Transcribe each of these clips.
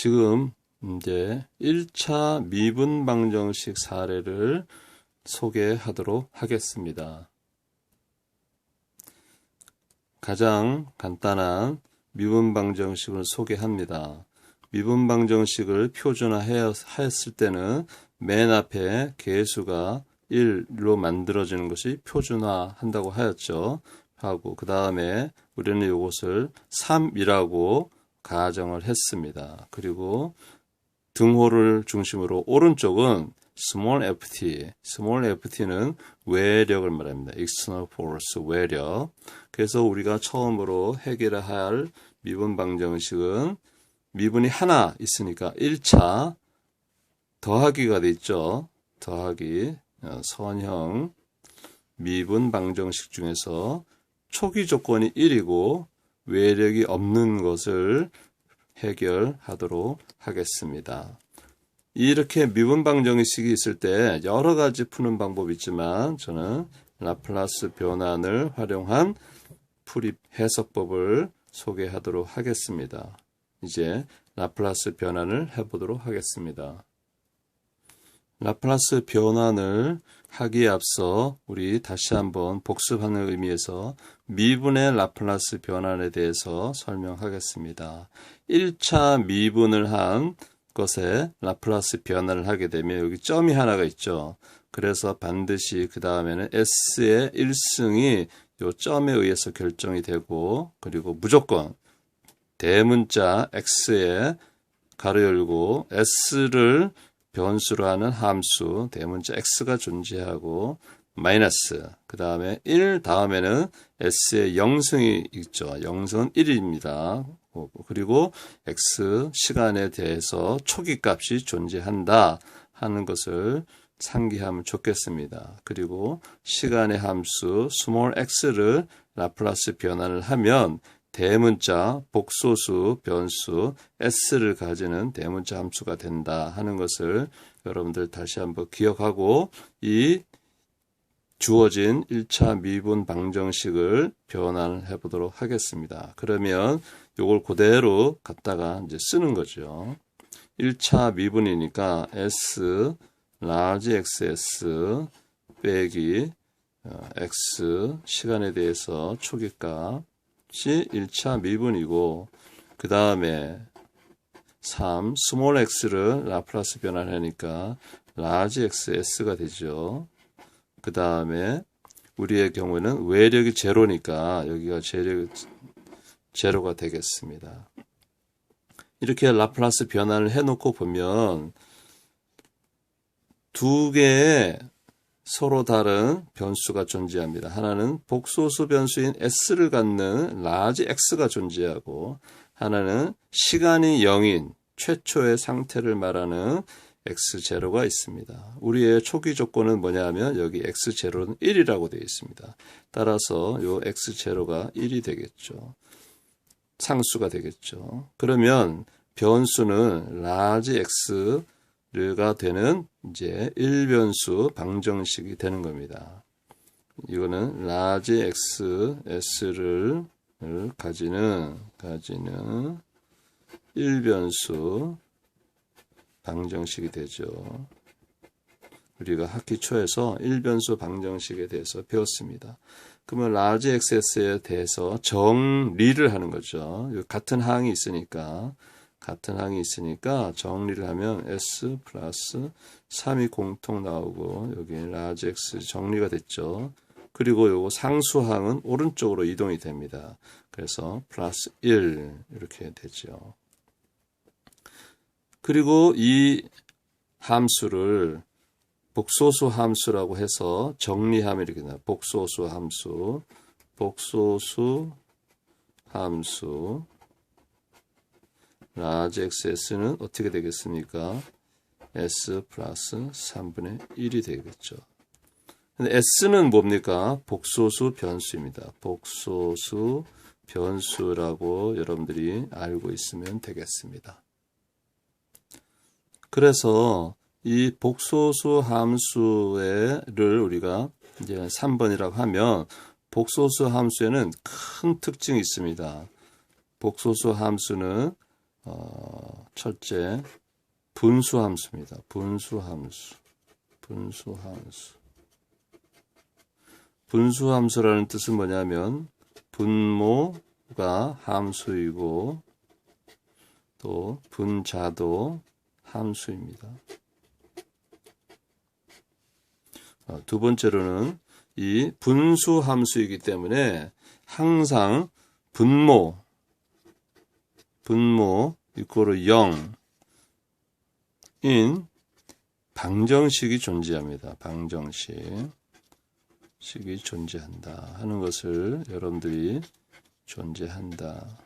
지금 이제 1차 미분 방정식 사례를 소개하도록 하겠습니다. 가장 간단한 미분 방정식을 소개합니다. 미분 방정식을 표준화했을 때는 맨 앞에 개수가 1로 만들어지는 것이 표준화한다고 하였죠. 하고 그 다음에 우리는 이것을 3이라고 가정을 했습니다. 그리고 등호를 중심으로 오른쪽은 small ft는 외력을 말합니다. external force, 외력. 그래서 우리가 처음으로 해결해야 할 미분 방정식은 미분이 하나 있으니까 1차 더하기가 돼 있죠. 더하기 선형 미분 방정식 중에서 초기 조건이 1이고 외력이 없는 것을 해결하도록 하겠습니다. 이렇게 미분 방정식이 있을 때 여러 가지 푸는 방법이 있지만 저는 라플라스 변환을 활용한 풀이 해석법을 소개하도록 하겠습니다. 이제 라플라스 변환을 해보도록 하겠습니다. 라플라스 변환을 하기에 앞서 우리 다시 한번 복습하는 의미에서 미분의 라플라스 변환에 대해서 설명하겠습니다. 1차 미분을 한 것에 라플라스 변환을 하게 되면 여기 점이 하나가 있죠. 그래서 반드시 그 다음에는 S의 1승이 이 점에 의해서 결정이 되고, 그리고 무조건 대문자 X에 가로 열고 S를 변수로 하는 함수 대문자 X가 존재하고 마이너스 그 다음에 1 다음에는 S의 0승이 있죠. 0승은 1입니다. 그리고 X 시간에 대해서 초기값이 존재한다 하는 것을 상기하면 좋겠습니다. 그리고 시간의 함수 small x를 라플라스 변환을 하면 대문자 복소수 변수 s를 가지는 대문자 함수가 된다 하는 것을 여러분들 다시 한번 기억하고 이 주어진 1차 미분 방정식을 변환을 해보도록 하겠습니다. 그러면 이걸 그대로 갖다가 이제 쓰는 거죠. 1차 미분이니까 s large xs 빼기 x 시간에 대해서 초기값 1차 미분이고 그 다음에 3 small x를 라플라스 변환하니까 large xs가 되죠. 그 다음에 우리의 경우에는 외력이 제로니까 여기가 제로가 되겠습니다. 이렇게 라플라스 변환을 해놓고 보면 두 개의 서로 다른 변수가 존재합니다. 하나는 복소수 변수인 s를 갖는 large x가 존재하고 하나는 시간이 0인 최초의 상태를 말하는 x0가 있습니다. 우리의 초기 조건은 뭐냐면 여기 x0는 1이라고 되어 있습니다. 따라서 이 x0가 1이 되겠죠. 상수가 되겠죠. 그러면 변수는 large x가 되는 이제 1변수 방정식이 되는 겁니다. 이거는 large x, s를 가지는 1변수 방정식이 되죠. 우리가 학기 초에서 1변수 방정식에 대해서 배웠습니다. 그러면 large xs에 대해서 정리를 하는 거죠. 같은 항이 있으니까 정리를 하면 s 플러스 3이 공통 나오고 여기 large x 정리가 됐죠. 그리고 요거 상수항은 오른쪽으로 이동이 됩니다. 그래서 플러스 1 이렇게 되죠. 그리고 이 함수를 복소수 함수라고 해서 정리하면 이렇게 나와요. 복소수 함수 large xs는 어떻게 되겠습니까? s 플러스 3분의 1이 되겠죠. 근데 s는 뭡니까? 복소수 변수입니다. 복소수 변수라고 여러분들이 알고 있으면 되겠습니다. 그래서 이 복소수 함수를 우리가 이제 3번이라고 하면 복소수 함수에는 큰 특징이 있습니다. 복소수 함수는 첫째, 분수함수입니다. 분수함수라는 뜻은 뭐냐면 분모가 함수이고 또 분자도 함수입니다. 두 번째로는 이 분수함수이기 때문에 항상 분모 이꼬르 0인 방정식이 존재합니다. 방정식이 존재한다 하는 것을 여러분들이 존재한다.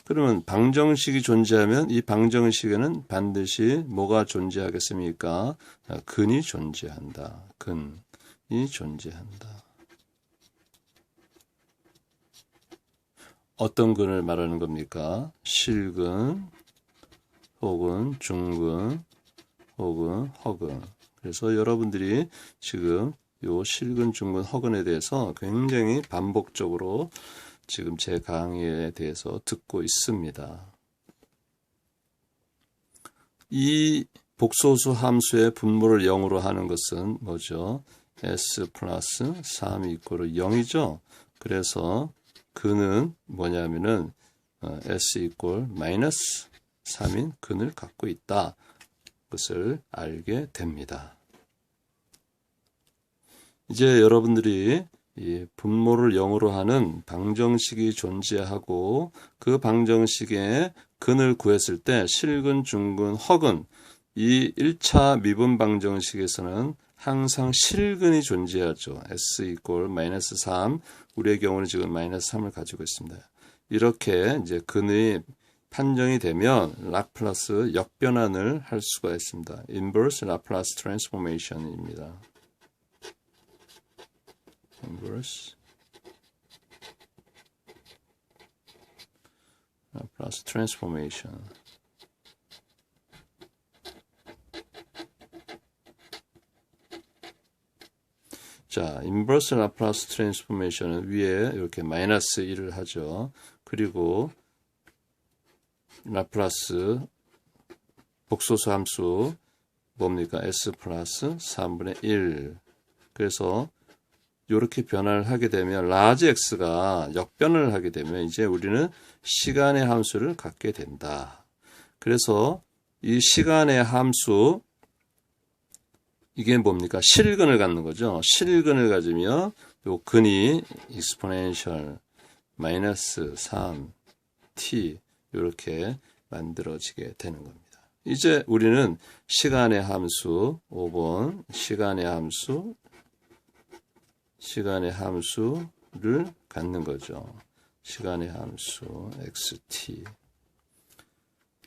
그러면 방정식이 존재하면 이 방정식에는 반드시 뭐가 존재하겠습니까? 근이 존재한다. 근이 존재한다. 어떤 근을 말하는 겁니까? 실근, 혹은 중근, 혹은 허근. 그래서 여러분들이 지금 요 실근, 중근, 허근에 대해서 굉장히 반복적으로 지금 제 강의에 대해서 듣고 있습니다. 이 복소수 함수의 분모를 0으로 하는 것은 뭐죠? s 플러스 3 이꼬르 0이죠. 그래서 근은 뭐냐면은 s 이꼴 마이너스 3인 근을 갖고 있다. 것을 알게 됩니다. 이제 여러분들이 이 분모를 0으로 하는 방정식이 존재하고 그 방정식의 근을 구했을 때 실근, 중근, 허근 이 1차 미분 방정식에서는 항상 실근이 존재하죠. s 이꼴 마이너스 3 우리의 경우는 지금 마이너스 3을 가지고 있습니다. 이렇게 이제 근의 판정이 되면 라플라스 역변환을 할 수가 있습니다. inverse Laplace transformation입니다. inverse Laplace transformation. 자, inverse Laplace transformation은 위에 이렇게 마이너스 1을 하죠. 그리고 라플라스 복소수 함수 뭡니까? s 플러스 3분의 1. 그래서 이렇게 변화를 하게 되면 라지 x가 역변을 하게 되면 이제 우리는 시간의 함수를 갖게 된다. 그래서 이 시간의 함수 이게 뭡니까? 실근을 갖는 거죠. 실근을 가지면 요 근이 exponential 마이너스 3t 이렇게 만들어지게 되는 겁니다. 이제 우리는 시간의 함수 5번 시간의 함수를 갖는 거죠. 시간의 함수 xt.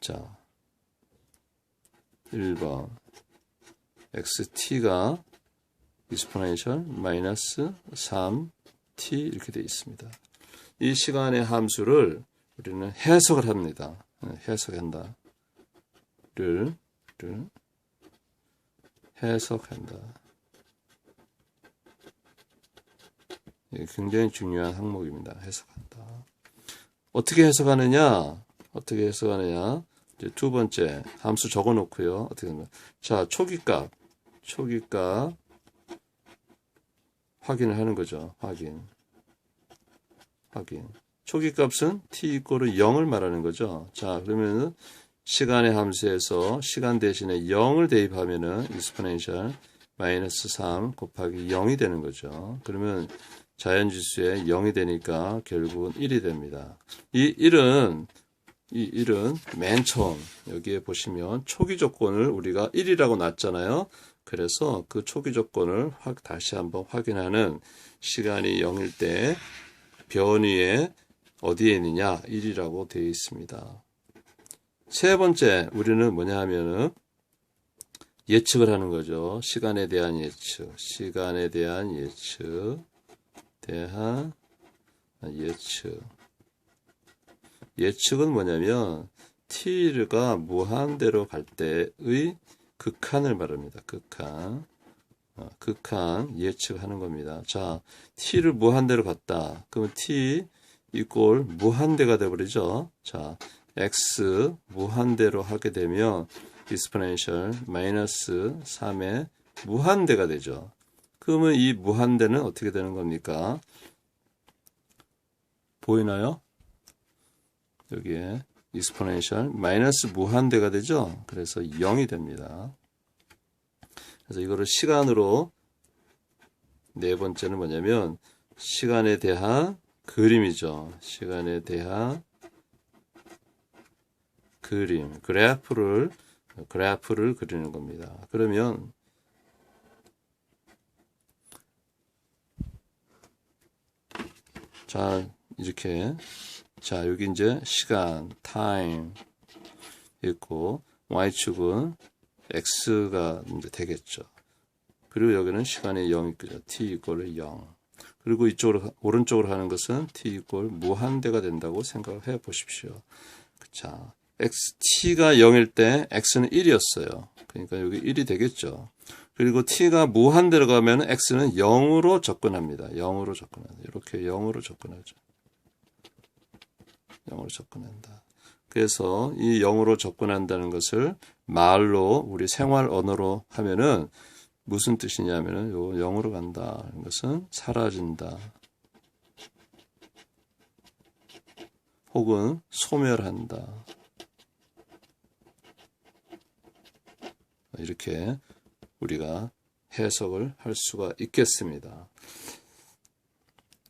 자, 1번 xt가 exponential 마이너스 3t 이렇게 되어 있습니다. 이 시간의 함수를 우리는 해석을 합니다. 해석한다. 를 해석한다. 이게 굉장히 중요한 항목입니다. 해석한다. 어떻게 해석하느냐? 이제 두 번째 함수 적어 놓고요. 어떻게 하면 자, 초기값 확인을 하는 거죠. 확인. 초기값은 t 이꼬르 0을 말하는 거죠. 자, 그러면은 시간의 함수에서 시간 대신에 0을 대입하면은 exponential 마이너스 3 곱하기 0이 되는 거죠. 그러면 자연지수에 0이 되니까 결국은 1이 됩니다. 이 1은 맨 처음 여기에 보시면 초기 조건을 우리가 1이라고 놨잖아요. 그래서 그 초기 조건을 다시 한번 확인하는 시간이 0일 때 변위에 어디에 있느냐 1이라고 되어 있습니다. 세 번째 우리는 뭐냐 하면은 예측을 하는 거죠. 시간에 대한 예측은 뭐냐면 t가 무한대로 갈 때의 극한을 말합니다. 극한 예측하는 겁니다. 자, t를 무한대로 갔다. 그러면 t 이꼴 무한대가 되어버리죠. 자, x 무한대로 하게 되면 exponential 마이너스 3의 무한대가 되죠. 그러면 이 무한대는 어떻게 되는 겁니까? 보이나요? 여기에 exponential 마이너스 무한대가 되죠. 그래서 0이 됩니다. 그래서 이거를 시간으로 네 번째는 뭐냐면 시간에 대한 그림이죠. 시간에 대한 그림, 그래프를 그리는 겁니다. 그러면 자, 이렇게 자, 여기 이제 시간, time 있고 y축은 x가 이제 되겠죠. 그리고 여기는 시간이 0이 있죠. t 이퀄 0. 그리고 이쪽으로 오른쪽으로 하는 것은 t 이퀄 무한대가 된다고 생각해 보십시오. 자, t가 0일 때 x는 1이었어요. 그러니까 여기 1이 되겠죠. 그리고 t가 무한대로 가면 x는 0으로 접근합니다. 0으로 접근합니다. 이렇게 0으로 접근하죠. 0으로 접근한다. 그래서 이 0으로 접근한다는 것을 말로 우리 생활 언어로 하면은 무슨 뜻이냐면은 요 0으로 간다. 이런 것은 사라진다. 혹은 소멸한다. 이렇게 우리가 해석을 할 수가 있겠습니다.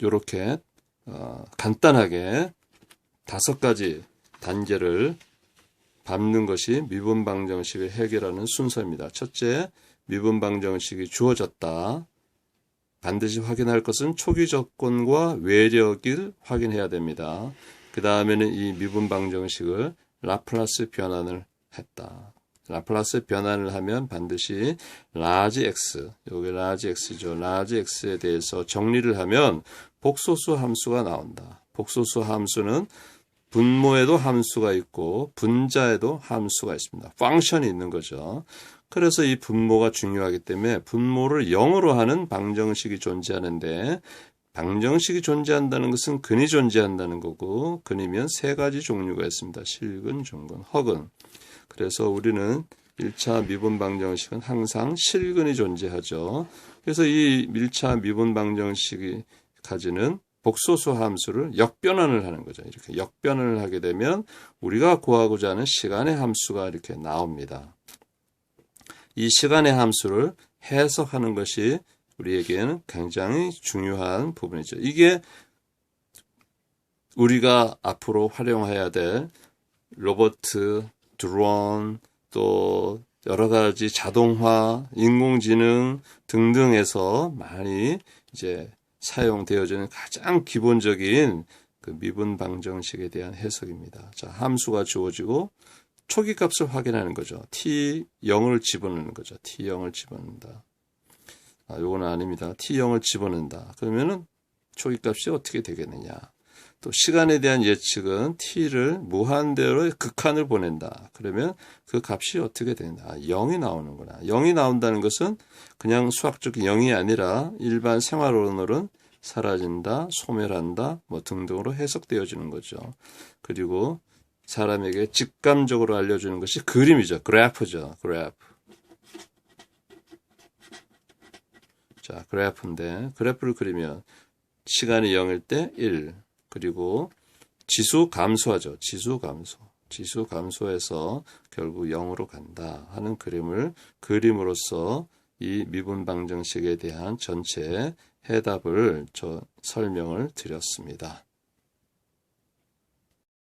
이렇게 간단하게 5가지 단계를 밟는 것이 미분방정식을 해결하는 순서입니다. 첫째, 미분방정식이 주어졌다. 반드시 확인할 것은 초기 조건과 외력을 확인해야 됩니다. 그 다음에는 이 미분방정식을 라플라스 변환을 했다. 라플라스 변환을 하면 반드시 라지 x, 여기 라지 x죠. 라지 x에 대해서 정리를 하면 복소수 함수가 나온다. 복소수 함수는 분모에도 함수가 있고 분자에도 함수가 있습니다. 펑션이 있는 거죠. 그래서 이 분모가 중요하기 때문에 분모를 0으로 하는 방정식이 존재하는데 방정식이 존재한다는 것은 근이 존재한다는 거고 근이면 3가지 종류가 있습니다. 실근, 중근, 허근. 그래서 우리는 1차 미분 방정식은 항상 실근이 존재하죠. 그래서 이 1차 미분 방정식이 가지는 복소수 함수를 역변환을 하는 거죠. 이렇게 역변환을 하게 되면 우리가 구하고자 하는 시간의 함수가 이렇게 나옵니다. 이 시간의 함수를 해석하는 것이 우리에게는 굉장히 중요한 부분이죠. 이게 우리가 앞으로 활용해야 될 로버트, 드론, 또 여러 가지 자동화, 인공지능 등등에서 많이 이제 사용되어지는 가장 기본적인 그 미분 방정식에 대한 해석입니다. 자, 함수가 주어지고 초기 값을 확인하는 거죠. t0을 집어넣는 거죠. t0을 집어넣는다. 요건 아닙니다. t0을 집어넣는다. 그러면은 초기 값이 어떻게 되겠느냐. 또 시간에 대한 예측은 t를 무한대로 극한을 보낸다. 그러면 그 값이 어떻게 된다. 0이 나오는구나. 0이 나온다는 것은 그냥 수학적인 0이 아니라 일반 생활 언어로는 사라진다, 소멸한다, 뭐 등등으로 해석되어지는 거죠. 그리고 사람에게 직감적으로 알려주는 것이 그림이죠. 그래프죠. 그래프. 자, 그래프인데 그래프를 그리면 시간이 0일 때 1, 그리고 지수 감소하죠. 지수 감소. 지수 감소해서 결국 0으로 간다 하는 그림을 그림으로써 이 미분 방정식에 대한 전체 해답을 설명을 드렸습니다.